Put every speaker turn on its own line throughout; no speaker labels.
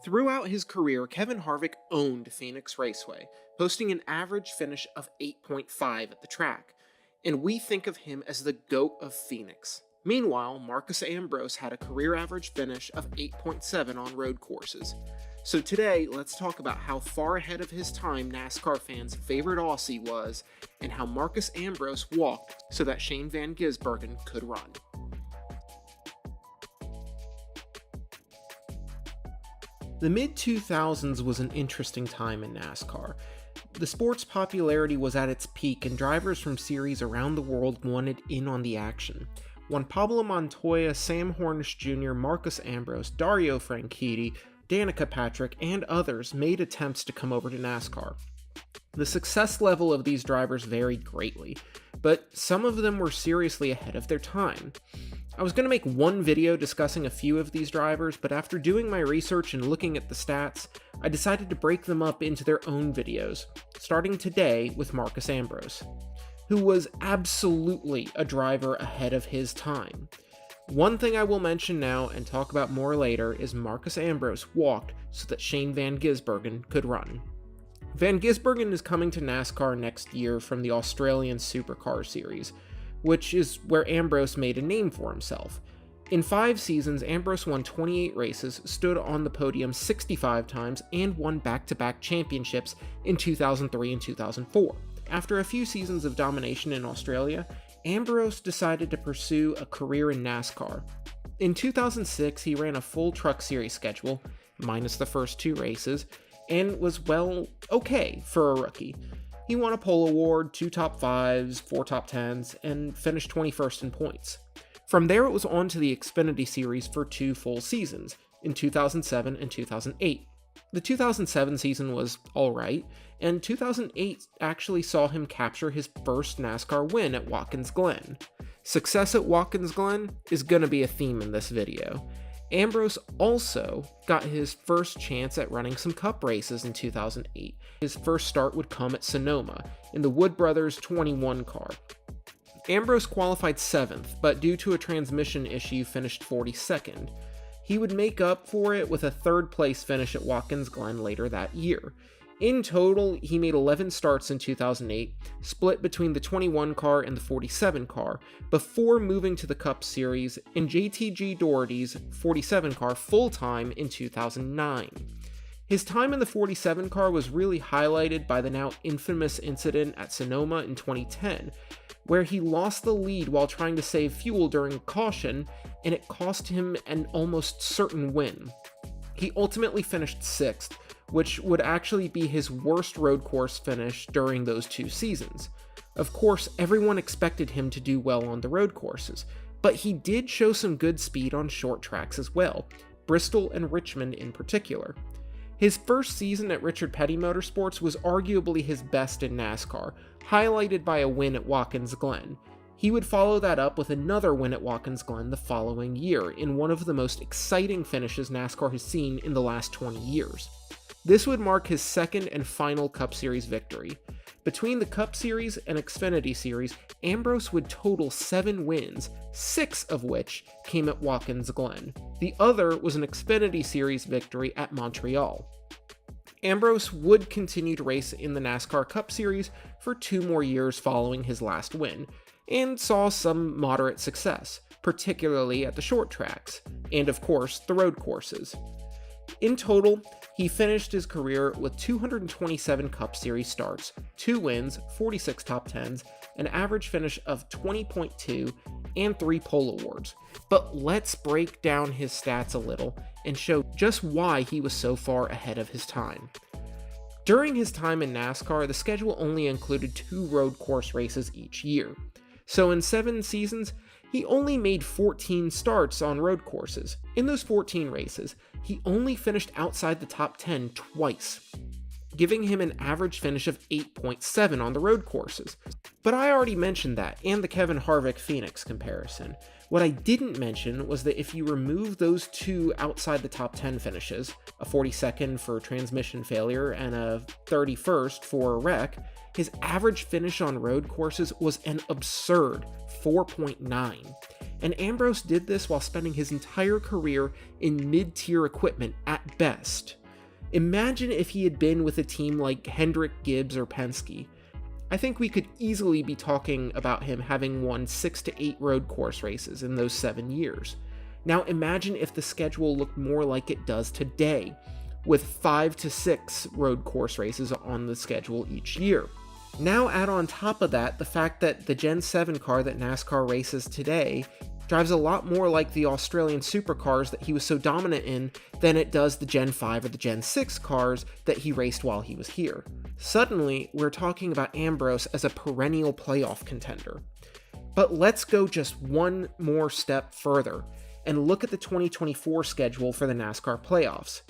Throughout his career, Kevin Harvick owned Phoenix Raceway, posting an average finish of 8.5 at the track, and we think of him as the GOAT of Phoenix. Meanwhile, Marcos Ambrose had a career average finish of 8.7 on road courses. So today, let's talk about how far ahead of his time NASCAR fans' favorite Aussie was, and how Marcos Ambrose walked so that Shane van Gisbergen could run. The mid-2000s was an interesting time in NASCAR. The sport's popularity was at its peak, and drivers from series around the world wanted in on the action. When Pablo, Montoya, Sam Hornish Jr., Marcos Ambrose, Dario Franchitti, Danica Patrick, and others made attempts to come over to NASCAR. The success level of these drivers varied greatly, but some of them were seriously ahead of their time. I was going to make one video discussing a few of these drivers, but after doing my research and looking at the stats, I decided to break them up into their own videos, starting today with Marcos Ambrose, who was absolutely a driver ahead of his time. One thing I will mention now and talk about more later is Marcos Ambrose walked so that Shane van Gisbergen could run. Van Gisbergen is coming to NASCAR next year from the Australian Supercar Series, which is where Ambrose made a name for himself. In 5 seasons, Ambrose won 28 races, stood on the podium 65 times, and won back-to-back championships in 2003 and 2004. After a few seasons of domination in Australia, Ambrose decided to pursue a career in NASCAR. In 2006, he ran a full Truck Series schedule, minus the first 2 races, and was, well, okay for a rookie. He won a pole award, 2 top 5s, 4 top 10s, and finished 21st in points. From there, it was on to the Xfinity Series for 2 full seasons, in 2007 and 2008. The 2007 season was alright, and 2008 actually saw him capture his first NASCAR win at Watkins Glen. Success at Watkins Glen is going to be a theme in this video. Ambrose also got his first chance at running some Cup races in 2008. His first start would come at Sonoma, in the Wood Brothers 21 car. Ambrose qualified 7th, but due to a transmission issue finished 42nd. He would make up for it with a 3rd place finish at Watkins Glen later that year. In total, he made 11 starts in 2008, split between the 21 car and the 47 car, before moving to the Cup Series in JTG Doherty's 47 car full-time in 2009. His time in the 47 car was really highlighted by the now infamous incident at Sonoma in 2010, where he lost the lead while trying to save fuel during caution, and it cost him an almost certain win. He ultimately finished 6th, which would actually be his worst road course finish during those 2 seasons. Of course, everyone expected him to do well on the road courses, but he did show some good speed on short tracks as well, Bristol and Richmond in particular. His first season at Richard Petty Motorsports was arguably his best in NASCAR, highlighted by a win at Watkins Glen. He would follow that up with another win at Watkins Glen the following year, in one of the most exciting finishes NASCAR has seen in the last 20 years. This would mark his 2nd and final Cup Series victory. Between the Cup Series and Xfinity Series, Ambrose would total 7 wins, 6 of which came at Watkins Glen. The other was an Xfinity Series victory at Montreal. Ambrose would continue to race in the NASCAR Cup Series for 2 more years following his last win, and saw some moderate success, particularly at the short tracks, and of course, the road courses. In total, he finished his career with 227 Cup Series starts, 2 wins, 46 top 10s, an average finish of 20.2, and 3 pole awards. But let's break down his stats a little and show just why he was so far ahead of his time. During his time in NASCAR, the schedule only included 2 road course races each year. So in 7 seasons, he only made 14 starts on road courses. In those 14 races, he only finished outside the top 10 twice, giving him an average finish of 8.7 on the road courses. But I already mentioned that, and the Kevin Harvick Phoenix comparison, What I didn't mention was that if you remove those two outside the top 10 finishes, a 42nd for transmission failure and a 31st for a wreck, his average finish on road courses was an absurd 4.9. And Ambrose did this while spending his entire career in mid-tier equipment at best. Imagine if he had been with a team like Hendrick, Gibbs, or Penske. I think we could easily be talking about him having won 6 to 8 road course races in those 7 years. Now imagine if the schedule looked more like it does today, with 5 to 6 road course races on the schedule each year. Now add on top of that the fact that the Gen 7 car that NASCAR races today drives a lot more like the Australian supercars that he was so dominant in than it does the Gen 5 or the Gen 6 cars that he raced while he was here. Suddenly, we're talking about Ambrose as a perennial playoff contender. But let's go just one more step further and look at the 2024 schedule for the NASCAR playoffs.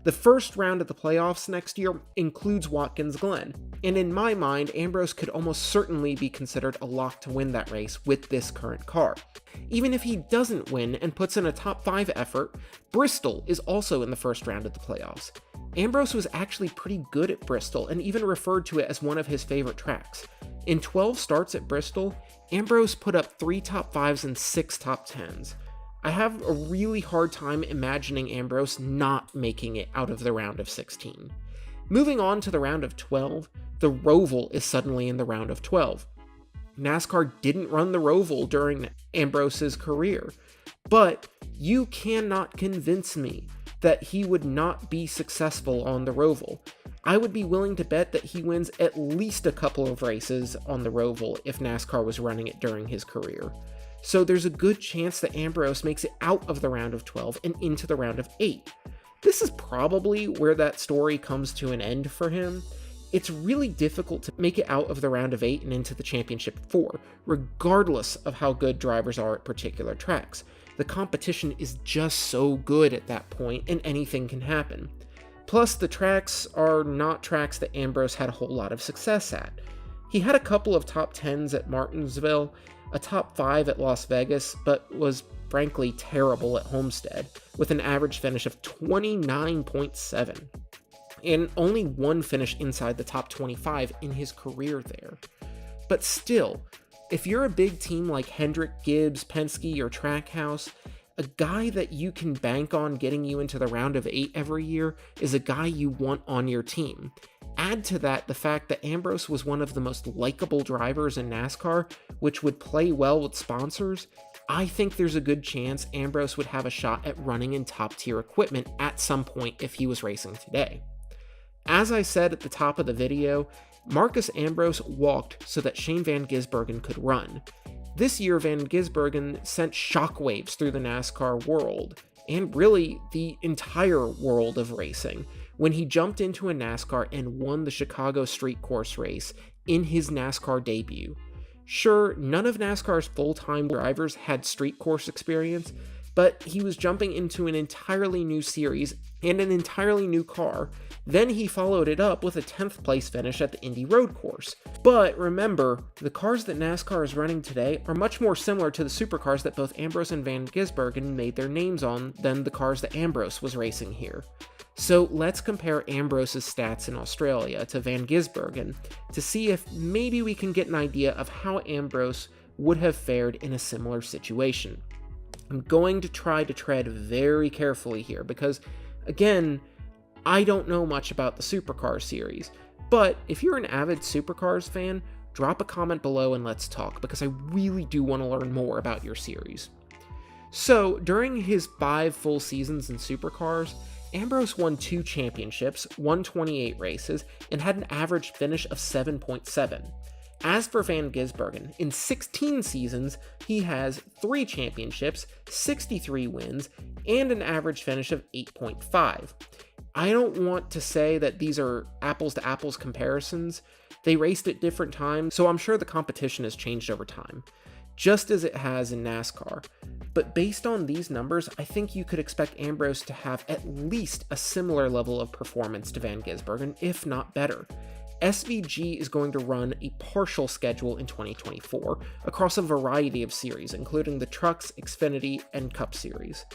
The first round of the playoffs next year includes Watkins Glen, and in my mind, Ambrose could almost certainly be considered a lock to win that race with this current car. Even if he doesn't win and puts in a top 5 effort, Bristol is also in the first round of the playoffs. Ambrose was actually pretty good at Bristol and even referred to it as one of his favorite tracks. In 12 starts at Bristol, Ambrose put up 3 top 5s and 6 top 10s. I have a really hard time imagining Ambrose not making it out of the round of 16. Moving on to the round of 12, the Roval is suddenly in the round of 12. NASCAR didn't run the Roval during Ambrose's career, but you cannot convince me that he would not be successful on the Roval. I would be willing to bet that he wins at least a couple of races on the Roval if NASCAR was running it during his career. So there's a good chance that Ambrose makes it out of the round of 12 and into the round of 8. This is probably where that story comes to an end for him. It's really difficult to make it out of the round of 8 and into the championship 4, regardless of how good drivers are at particular tracks. The competition is just so good at that point, and anything can happen. Plus, the tracks are not tracks that Ambrose had a whole lot of success at. He had a couple of top 10s at Martinsville, a top 5 at Las Vegas, but was frankly terrible at Homestead, with an average finish of 29.7, and only one finish inside the top 25 in his career there. But still, if you're a big team like Hendrick, Gibbs, Penske, or Trackhouse, a guy that you can bank on getting you into the round of 8 every year is a guy you want on your team. Add to that the fact that Ambrose was one of the most likable drivers in NASCAR, which would play well with sponsors. I think there's a good chance Ambrose would have a shot at running in top-tier equipment at some point if he was racing today. As I said at the top of the video, Marcos Ambrose walked so that Shane van Gisbergen could run. This year, Van Gisbergen sent shockwaves through the NASCAR world, and really the entire world of racing, when he jumped into a NASCAR and won the Chicago street course race in his NASCAR debut. Sure, none of NASCAR's full-time drivers had street course experience, but he was jumping into an entirely new series and an entirely new car. Then he followed it up with a 10th place finish at the Indy Road Course. But remember, the cars that NASCAR is running today are much more similar to the supercars that both Ambrose and Van Gisbergen made their names on than the cars that Ambrose was racing here. So let's compare Ambrose's stats in Australia to Van Gisbergen to see if maybe we can get an idea of how Ambrose would have fared in a similar situation. I'm going to try to tread very carefully here because, again, I don't know much about the Supercars series, but if you're an avid Supercars fan, drop a comment below and let's talk because I really do want to learn more about your series. So, during his 5 full seasons in Supercars, Ambrose won 2 championships, won 28 races, and had an average finish of 7.7. As for Van Gisbergen, in 16 seasons, he has 3 championships, 63 wins, and an average finish of 8.5. I don't want to say that these are apples to apples comparisons. They raced at different times, so I'm sure the competition has changed over time, just as it has in NASCAR. But based on these numbers, I think you could expect Ambrose to have at least a similar level of performance to Van Gisbergen, if not better. SVG is going to run a partial schedule in 2024 across a variety of series, including the Trucks, Xfinity, and Cup Series.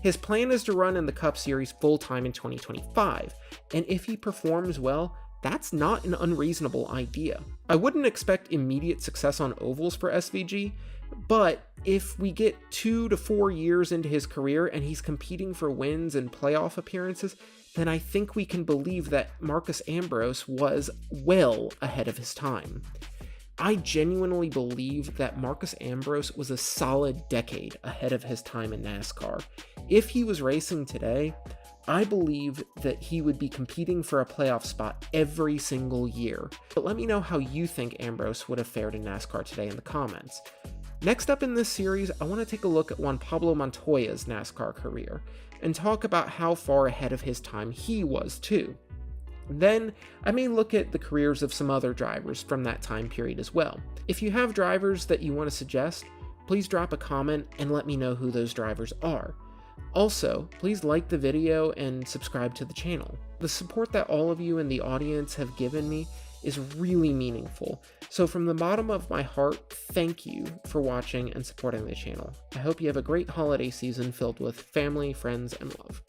His plan is to run in the Cup Series full-time in 2025, and if he performs well, that's not an unreasonable idea. I wouldn't expect immediate success on ovals for SVG, but if we get 2 to 4 years into his career and he's competing for wins and playoff appearances, then I think we can believe that Marcos Ambrose was well ahead of his time. I genuinely believe that Marcos Ambrose was a solid decade ahead of his time in NASCAR. If he was racing today, I believe that he would be competing for a playoff spot every single year. But let me know how you think Ambrose would have fared in NASCAR today in the comments. Next up in this series, I want to take a look at Juan Pablo Montoya's NASCAR career and talk about how far ahead of his time he was too. Then, I may look at the careers of some other drivers from that time period as well. If you have drivers that you want to suggest, please drop a comment and let me know who those drivers are. Also, please like the video and subscribe to the channel. The support that all of you in the audience have given me is really meaningful, so from the bottom of my heart, thank you for watching and supporting the channel. I hope you have a great holiday season filled with family, friends, and love.